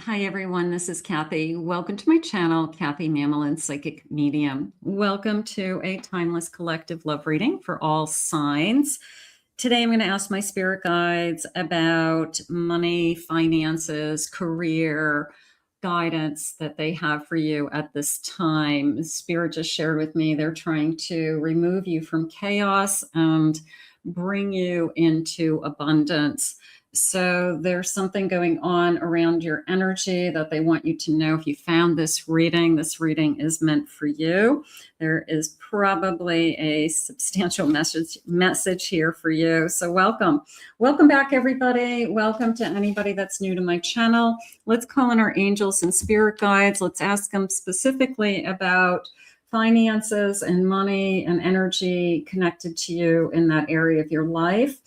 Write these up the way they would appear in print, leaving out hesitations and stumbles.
Hi everyone, this is Kathy. Welcome to my channel, Kathy Mamolen, Psychic Medium. Welcome to a timeless collective love reading for all signs. Today I'm going to ask my spirit guides about money, finances, career, guidance that they have for you at this time. Spirit just shared with me they're trying to remove you from chaos and bring you into abundance. So there's something going on around your energy that they want you to know. If you found this reading is meant for you. There is probably a substantial message here for you. So welcome. Welcome back, everybody. Welcome to anybody that's new to my channel. Let's call in our angels and spirit guides. Let's ask them specifically about finances and money and energy connected to you in that area of your life.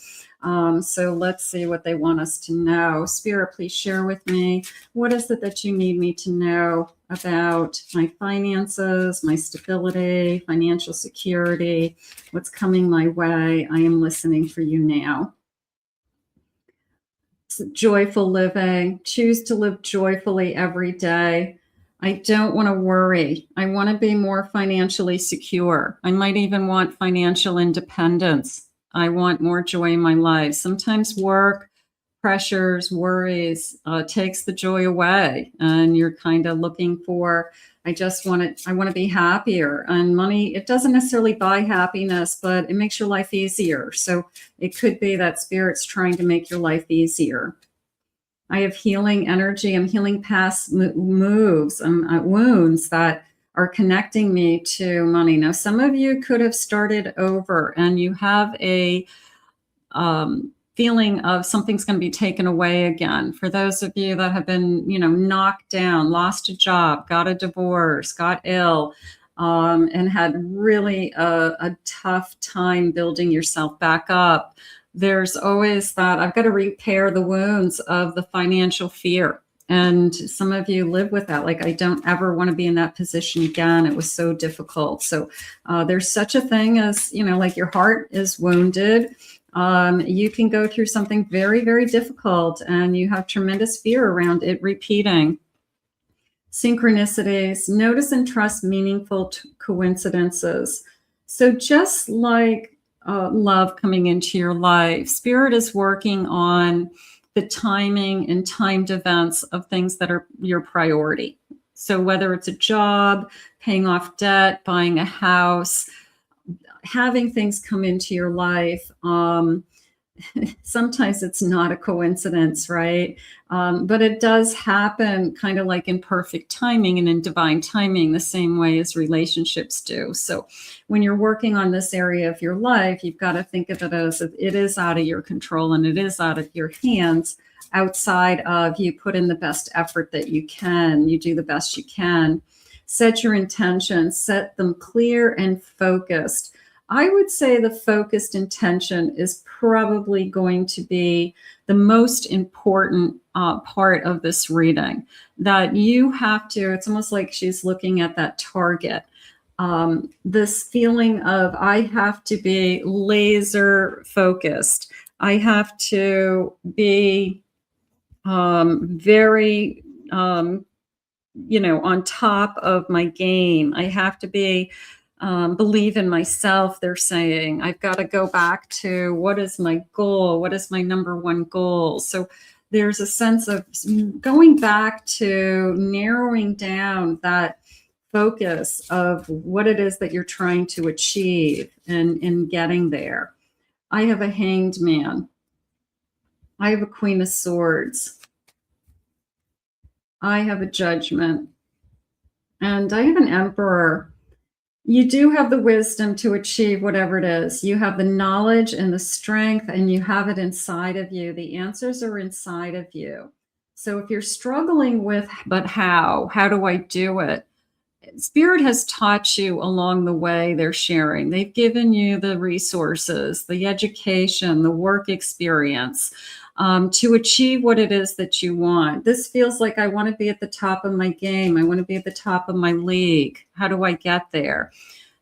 So let's see what they want us to know. Spirit, please share with me. What is it that you need me to know about my finances, my stability, financial security, what's coming my way? I am listening for you now. Joyful living. Choose to live joyfully every day. I don't want to worry. I want to be more financially secure. I might even want financial independence. I want more joy in my life. Sometimes work, pressures, worries takes the joy away, and you're kind of looking for, I want to be happier. And money, it doesn't necessarily buy happiness, but it makes your life easier. So it could be that spirit's trying to make your life easier. I have healing energy. I'm healing past wounds that are connecting me to money. Now, some of you could have started over and you have a feeling of something's going to be taken away again. For those of you that have been, knocked down, lost a job, got a divorce, got ill, and had really a tough time building yourself back up, there's always that I've got to repair the wounds of the financial fear. And some of you live with that. Like, I don't ever want to be in that position again. It was so difficult. So there's such a thing as, like your heart is wounded. You can go through something very, very difficult and you have tremendous fear around it repeating. Synchronicities. Notice and trust meaningful coincidences. So just like love coming into your life, Spirit is working on the timing and timed events of things that are your priority. So whether it's a job, paying off debt, buying a house, having things come into your life, sometimes it's not a coincidence, right? But it does happen kind of like in perfect timing and in divine timing, the same way as relationships do. So when you're working on this area of your life, you've got to think of it as it is out of your control and it is out of your hands, outside of you put in the best effort that you can, you do the best you can. Set your intentions, set them clear and focused. I would say the focused intention is probably going to be the most important part of this reading, that you have to, it's almost like she's looking at that target. This feeling of I have to be laser focused. I have to be very, on top of my game. I have to be believe in myself, they're saying. I've got to go back to what is my goal? What is my number one goal? So there's a sense of going back to narrowing down that focus of what it is that you're trying to achieve and in getting there. I have a Hanged Man. I have a Queen of Swords. I have a Judgment. And I have an Emperor. You do have the wisdom to achieve whatever it is. You have the knowledge and the strength, and you have it inside of you. The answers are inside of you. So if you're struggling with, but how do I do it? Spirit has taught you along the way. They're sharing. They've given you the resources, the education, the work experience to achieve what it is that you want. This feels like I want to be at the top of my game. I want to be at the top of my league. How do I get there?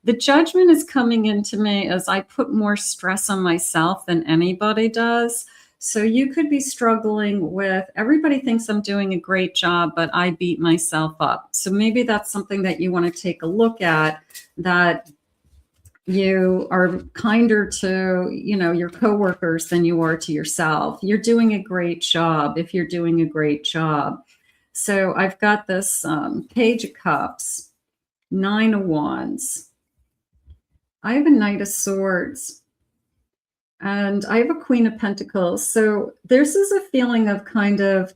The Judgment is coming into me as I put more stress on myself than anybody does. So you could be struggling with, everybody thinks I'm doing a great job, but I beat myself up. So maybe that's something that you want to take a look at, that you are kinder to, your coworkers than you are to yourself. You're doing a great job if you're doing a great job. So I've got this Page of Cups, Nine of Wands. I have a Knight of Swords. And I have a Queen of Pentacles. So this is a feeling of kind of,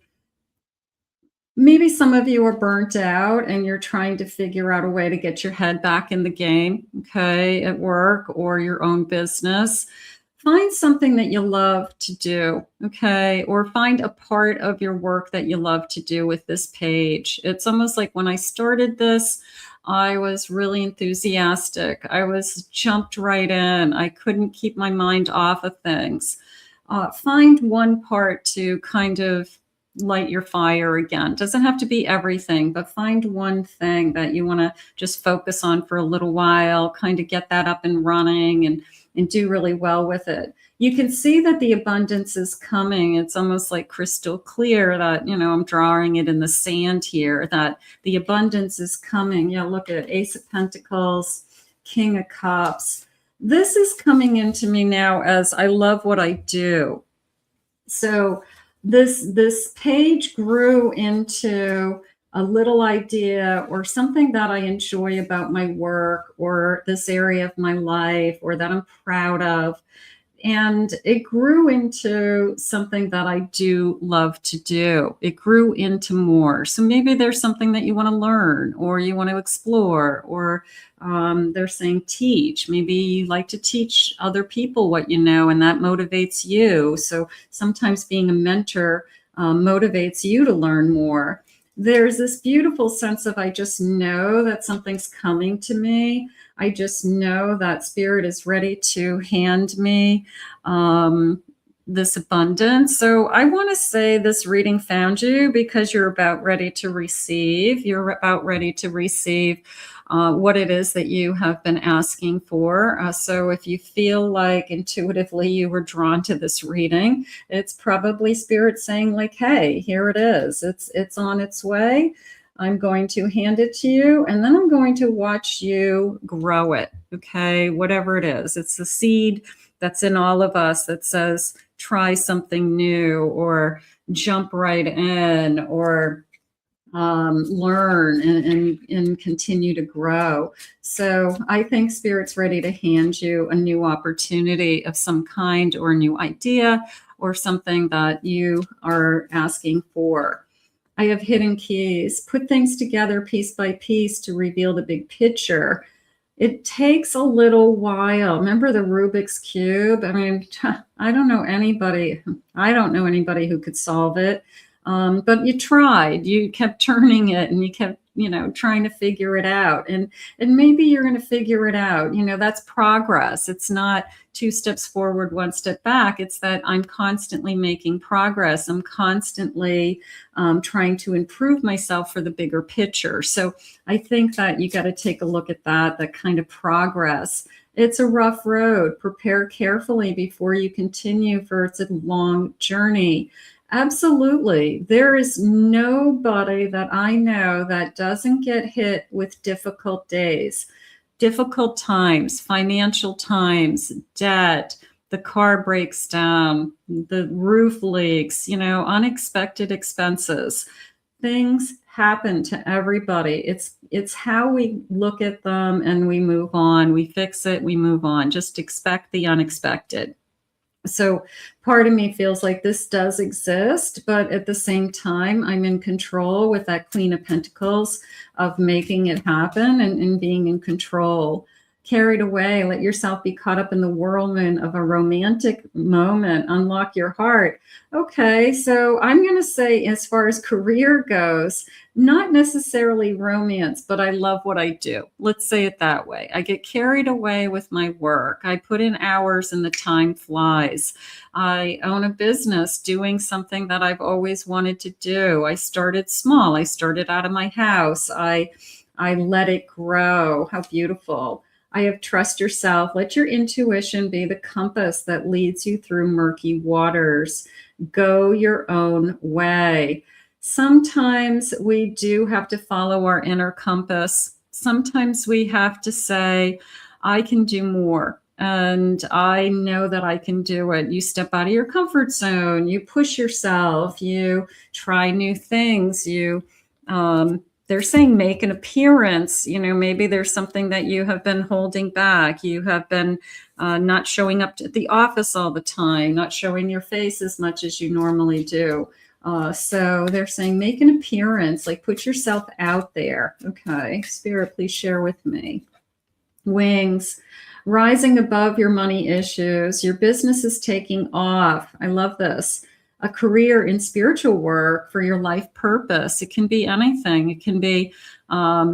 maybe some of you are burnt out and you're trying to figure out a way to get your head back in the game, okay, at work or your own business. Find something that you love to do, okay, or find a part of your work that you love to do with this page. It's almost like when I started this, I was really enthusiastic. I was jumped right in. I couldn't keep my mind off of things. Find one part to kind of light your fire again. Doesn't have to be everything, but find one thing that you want to just focus on for a little while, kind of get that up and running and do really well with it. You can see that the abundance is coming. It's almost like crystal clear that, I'm drawing it in the sand here, that the abundance is coming. Yeah, look at Ace of Pentacles, King of Cups. This is coming into me now as I love what I do. So this page grew into a little idea or something that I enjoy about my work or this area of my life or that I'm proud of. And it grew into something that I do love to do. It grew into more. So maybe there's something that you want to learn or you want to explore, or they're saying teach. Maybe you like to teach other people what you know, and that motivates you. So sometimes being a mentor motivates you to learn more. There's this beautiful sense of, I just know that something's coming to me. I just know that Spirit is ready to hand me this abundance. So I want to say this reading found you because you're about ready to receive. You're about ready to receive what it is that you have been asking for. So if you feel like intuitively you were drawn to this reading, it's probably Spirit saying like, hey, here it is. It's on its way. I'm going to hand it to you, and then I'm going to watch you grow it, okay? Whatever it is. It's the seed that's in all of us that says, try something new, or jump right in, or learn and continue to grow. So I think Spirit's ready to hand you a new opportunity of some kind, or a new idea, or something that you are asking for. I have hidden keys. Put things together piece by piece to reveal the big picture. It takes a little while. Remember the Rubik's Cube? I mean, I don't know anybody who could solve it. But you tried. You kept turning it, and you kept, trying to figure it out. And maybe you're going to figure it out. That's progress. It's not 2 steps forward, 1 step back. It's that I'm constantly making progress. I'm constantly trying to improve myself for the bigger picture. So I think that you got to take a look at that kind of progress. It's a rough road. Prepare carefully before you continue, for it's a long journey. Absolutely. There is nobody that I know that doesn't get hit with difficult days, difficult times, financial times, debt, the car breaks down, the roof leaks, unexpected expenses. Things happen to everybody. It's how we look at them and we move on. We fix it, we move on. Just expect the unexpected. So part of me feels like this does exist, but at the same time, I'm in control with that Queen of Pentacles of making it happen and being in control. Carried away, let yourself be caught up in the whirlwind of a romantic moment. Unlock your heart. Okay, so I'm going to say, as far as career goes, not necessarily romance, but I love what I do. Let's say it that way. I get carried away with my work. I put in hours and the time flies. I own a business doing something that I've always wanted to do. I started small. I started out of my house. I let it grow. How beautiful. I have trust yourself. Let your intuition be the compass that leads you through murky waters. Go your own way. Sometimes we do have to follow our inner compass. Sometimes we have to say, I can do more. And I know that I can do it. You step out of your comfort zone. You push yourself. You try new things. They're saying make an appearance. Maybe there's something that you have been holding back. You have been not showing up at the office all the time, not showing your face as much as you normally do. So they're saying make an appearance, like put yourself out there. Okay, Spirit, please share with me. Wings, rising above your money issues. Your business is taking off. I love this. A career in spiritual work for your life purpose. It can be anything. It can be,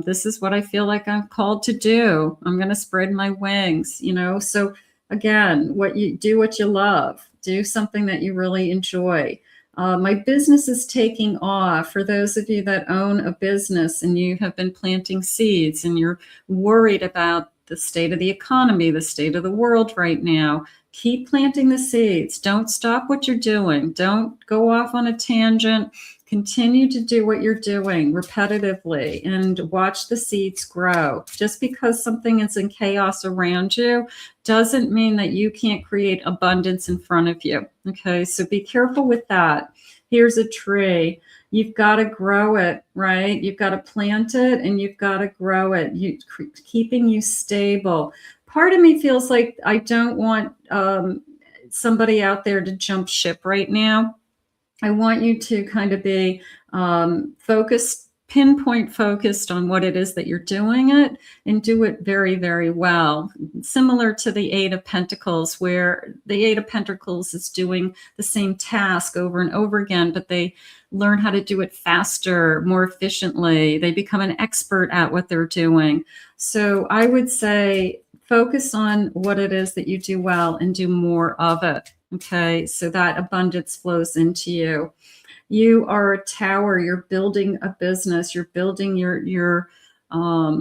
this is what I feel like I'm called to do. I'm going to spread my wings, So again, what you love. Do something that you really enjoy. My business is taking off. For those of you that own a business and you have been planting seeds and you're worried about the state of the economy, the state of the world right now, keep planting the seeds. Don't stop what you're doing. Don't go off on a tangent. Continue to do what you're doing repetitively and watch the seeds grow. Just because something is in chaos around you doesn't mean that you can't create abundance in front of you. Okay, so be careful with that. Here's a tree. You've got to grow it, right? You've got to plant it and you've got to grow it. Keeping you stable. Part of me feels like I don't want somebody out there to jump ship right now. I want you to kind of be pinpoint focused on what it is that you're doing it and do it very, very well. Similar to the Eight of Pentacles, where the Eight of Pentacles is doing the same task over and over again, but they learn how to do it faster, more efficiently. They become an expert at what they're doing. So I would say focus on what it is that you do well and do more of it. Okay, so that abundance flows into you. You are a tower. You're building a business. You're building your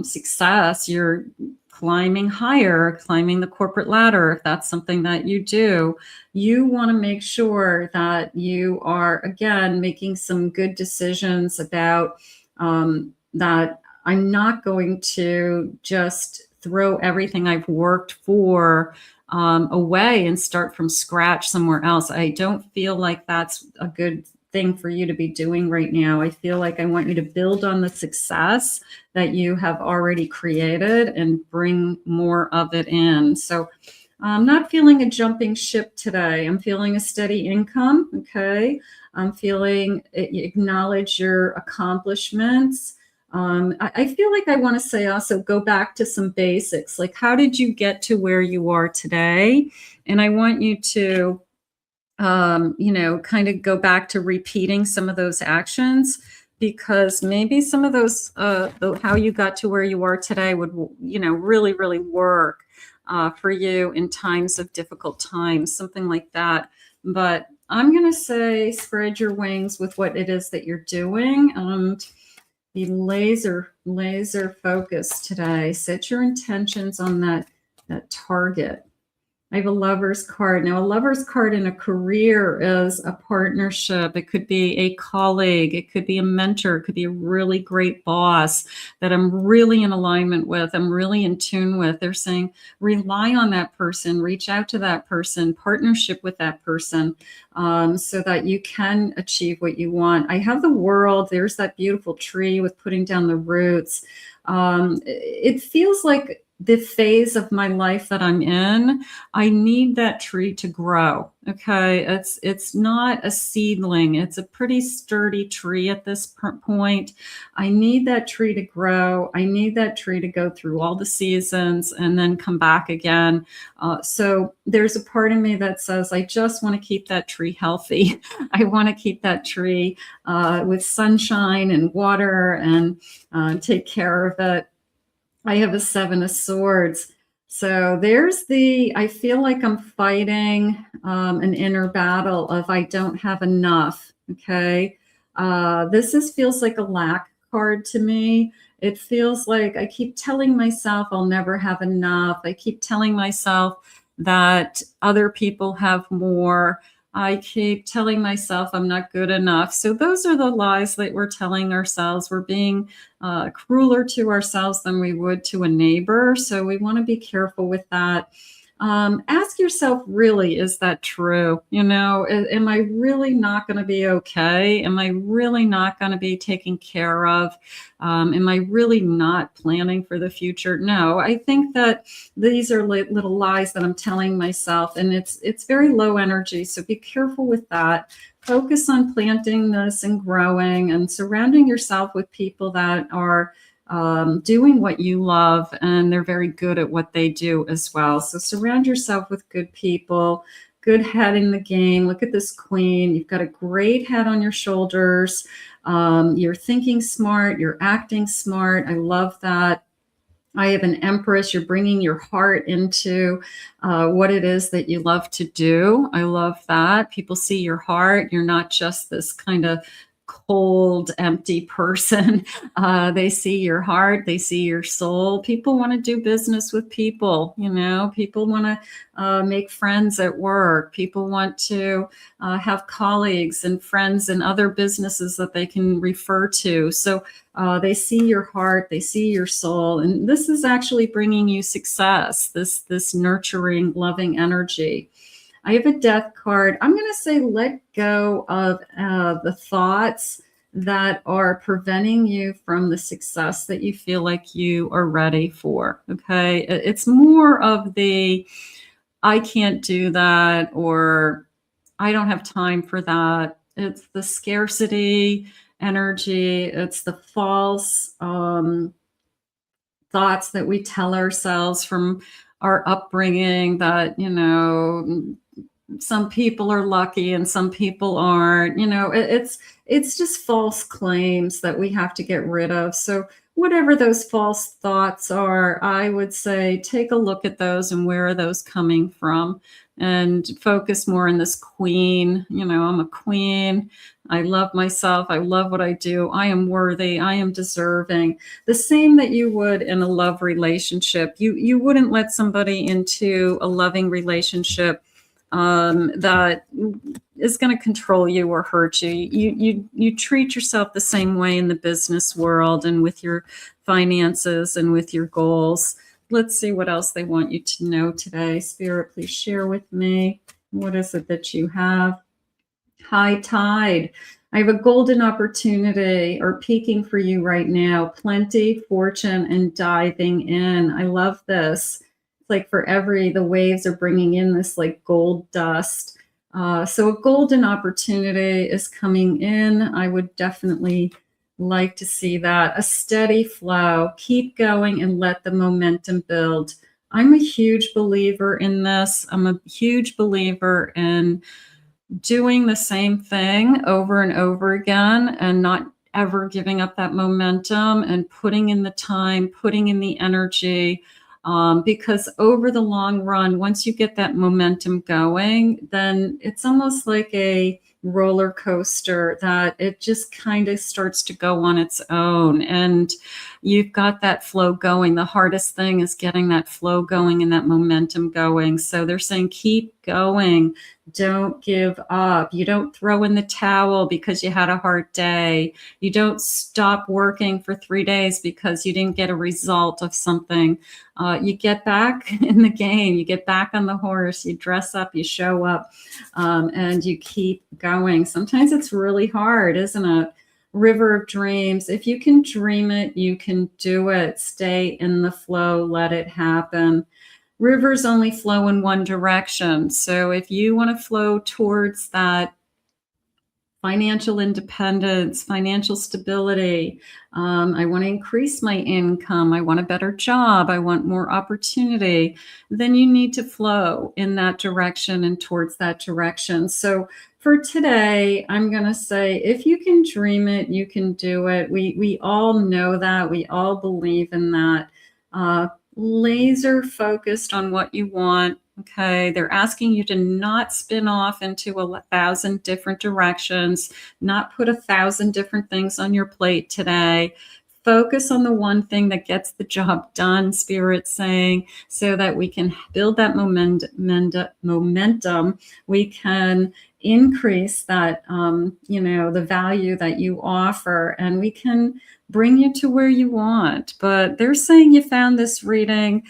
success. You're climbing higher, climbing the corporate ladder. If that's something that you do, you want to make sure that you are, again, making some good decisions about that. I'm not going to just throw everything I've worked for away and start from scratch somewhere else. I don't feel like that's a good thing for you to be doing right now. I feel like I want you to build on the success that you have already created and bring more of it in. So I'm not feeling a jumping ship today. I'm feeling a steady income. Okay. I'm feeling acknowledge your accomplishments. I feel like I want to say also go back to some basics, like how did you get to where you are today? And I want you to, kind of go back to repeating some of those actions, because maybe some of those, how you got to where you are today would, really, really work for you in times of difficult times, something like that. But I'm going to say spread your wings with what it is that you're doing. Be laser focused today. Set your intentions on that target. I have a Lover's card. Now, a Lover's card in a career is a partnership. It could be a colleague. It could be a mentor. It could be a really great boss that I'm really in alignment with. I'm really in tune with. They're saying rely on that person, reach out to that person, partnership with that person, so that you can achieve what you want. I have the World. There's that beautiful tree with putting down the roots. It feels like the phase of my life that I'm in, I need that tree to grow. Okay. It's not a seedling. It's a pretty sturdy tree at this point. I need that tree to grow. I need that tree to go through all the seasons and then come back again. So there's a part of me that says, I just want to keep that tree healthy. I want to keep that tree with sunshine and water and take care of it. I have a Seven of Swords. So I feel like I'm fighting an inner battle of I don't have enough. Okay. Feels like a lack card to me. It feels like I keep telling myself I'll never have enough. I keep telling myself that other people have more. I keep telling myself I'm not good enough. So those are the lies that we're telling ourselves. We're being crueler to ourselves than we would to a neighbor. So we want to be careful with that. Ask yourself, really, is that true? Am I really not going to be okay? Am I really not going to be taken care of? Am I really not planning for the future? No, I think that these are little lies that I'm telling myself, and it's very low energy. So be careful with that. Focus on planting this and growing and surrounding yourself with people that are doing what you love, and they're very good at what they do as well. So surround yourself with good people, good head in the game. Look at this queen. You've got a great head on your shoulders. You're thinking smart. You're acting smart. I love that. I have an Empress. You're bringing your heart into what it is that you love to do. I love that. People see your heart. You're not just this kind of cold, empty person. They see your heart. They see your soul. People want to do business with people. People want to make friends at work. People want to have colleagues and friends and other businesses that they can refer to. So they see your heart, they see your soul, and this is actually bringing you success, this nurturing, loving energy. I have a death card. I'm going to say let go of the thoughts that are preventing you from the success that you feel like you are ready for. Okay. It's more of the, I can't do that, or I don't have time for that. It's the scarcity energy. It's the false thoughts that we tell ourselves from our upbringing that, some people are lucky and some people aren't. It's just false claims that we have to get rid of. So whatever those false thoughts are, I would say take a look at those and where are those coming from, and focus more on this queen. I'm a queen. I love myself. I love what I do. I am worthy. I am deserving. The same that you would in a love relationship. You wouldn't let somebody into a loving relationship that is going to control you or hurt you. You treat yourself the same way in the business world and with your finances and with your goals. Let's see what else they want you to know today. Spirit, please share with me. What is it that you have? High tide. I have a golden opportunity or peaking for you right now. Plenty, fortune, and diving in. I love this. It's like the waves are bringing in this like gold dust. So a golden opportunity is coming in. I would definitely like to see that. A steady flow. Keep going and let the momentum build. I'm a huge believer in this. I'm a huge believer in doing the same thing over and over again and not ever giving up that momentum and putting in the time, putting in the energy. Because over the long run, once you get that momentum going, then it's almost like a roller coaster that it just kind of starts to go on its own, and you've got that flow going. The hardest thing is getting that flow going and that momentum going. So they're saying keep going. Don't give up. You don't throw in the towel because you had a hard day. You don't stop working for 3 days because you didn't get a result of something. You get back in the game. You get back on the horse. You dress up. You show up, and you keep going. Sometimes it's really hard, isn't it? River of dreams. If you can dream it, you can do it. Stay in the flow. Let it happen. Rivers only flow in one direction. So if you want to flow towards that financial independence, financial stability, I want to increase my income, I want a better job, I want more opportunity, then you need to flow in that direction and towards that direction. So for today, I'm going to say, if you can dream it, you can do it. We all know that. We all believe in that. Laser focused on what you want. Okay. They're asking you to not spin off into 1,000 different directions, not put 1,000 different things on your plate today. focus on the one thing that gets the job done, Spirit's saying, so that we can build that momentum. We can increase that, the value that you offer, and we can bring you to where you want. But they're saying you found this reading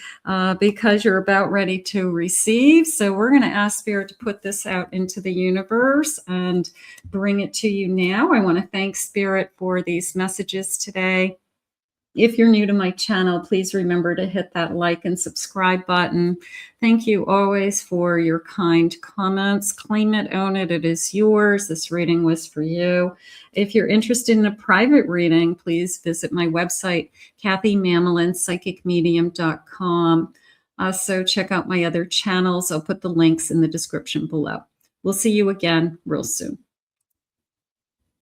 because you're about ready to receive. So we're going to ask Spirit to put this out into the universe and bring it to you now. I want to thank Spirit for these messages today. If you're new to my channel, please remember to hit that like and subscribe button. Thank you always for your kind comments. Claim it, own it. It is yours. This reading was for you. If you're interested in a private reading, please visit my website, CathyMamolen.psychicmedium.com. Also, check out my other channels. I'll put the links in the description below. We'll see you again real soon.